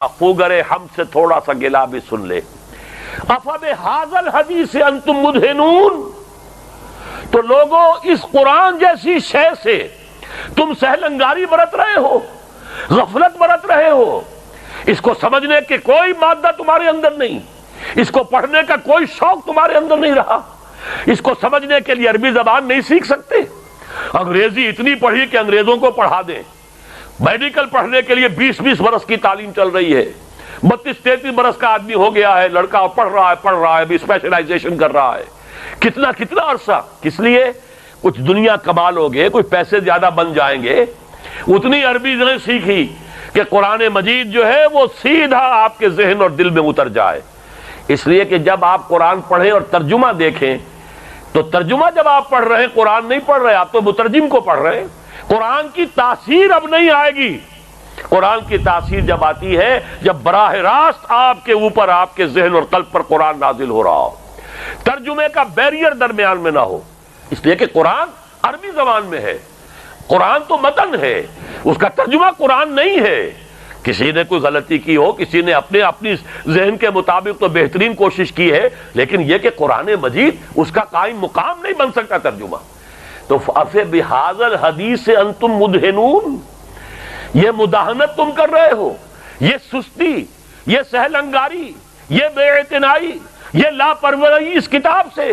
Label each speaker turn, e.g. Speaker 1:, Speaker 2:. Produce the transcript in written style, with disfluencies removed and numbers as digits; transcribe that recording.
Speaker 1: خوگر ہم سے تھوڑا سا گلا بھی سن لے. افبہذا الحدیث انتم مدہنون، تو لوگوں اس قرآن جیسی شے سے تم سہلنگاری برت رہے ہو، غفلت برت رہے ہو. اس کو سمجھنے کے کوئی مادہ تمہارے اندر نہیں، اس کو پڑھنے کا کوئی شوق تمہارے اندر نہیں رہا، اس کو سمجھنے کے لیے عربی زبان نہیں سیکھ سکتے. انگریزی اتنی پڑھی کہ انگریزوں کو پڑھا دیں. میڈیکل پڑھنے کے لیے 20-20 برس کی تعلیم چل رہی ہے. 32-33 برس کا آدمی ہو گیا ہے، لڑکا پڑھ رہا ہے ابھی اسپیشلائزیشن کر رہا ہے. کتنا عرصہ، کس لیے؟ کچھ دنیا کمال ہو گئے، کچھ پیسے زیادہ بن جائیں گے. اتنی عربی نہیں سیکھی کہ قرآن مجید جو ہے وہ سیدھا آپ کے ذہن اور دل میں اتر جائے. اس لیے کہ جب آپ قرآن پڑھیں اور ترجمہ دیکھیں تو ترجمہ جب آپ پڑھ رہے ہیں، قرآن نہیں پڑھ رہے، آپ تو مترجم کو پڑھ رہے ہیں. قرآن کی تاثیر اب نہیں آئے گی. قرآن کی تاثیر جب آتی ہے جب براہ راست آپ کے اوپر، آپ کے ذہن اور قلب پر قرآن نازل ہو رہا ہو، ترجمے کا بیریئر درمیان میں نہ ہو. اس لیے کہ قرآن عربی زبان میں ہے، قرآن تو متن ہے، اس کا ترجمہ قرآن نہیں ہے. کسی نے کوئی غلطی کی ہو، کسی نے اپنی ذہن کے مطابق تو بہترین کوشش کی ہے، لیکن یہ کہ قرآن مجید اس کا قائم مقام نہیں بن سکتا ترجمہ. تو فَبِهَذَا الْحَدِيثِ أَنْتُمْ مُدْهِنُونَ، یہ مداہنت تم کر رہے ہو، یہ سستی، یہ سہل انگاری، یہ بے اعتنائی، یہ لاپرواہی اس کتاب سے.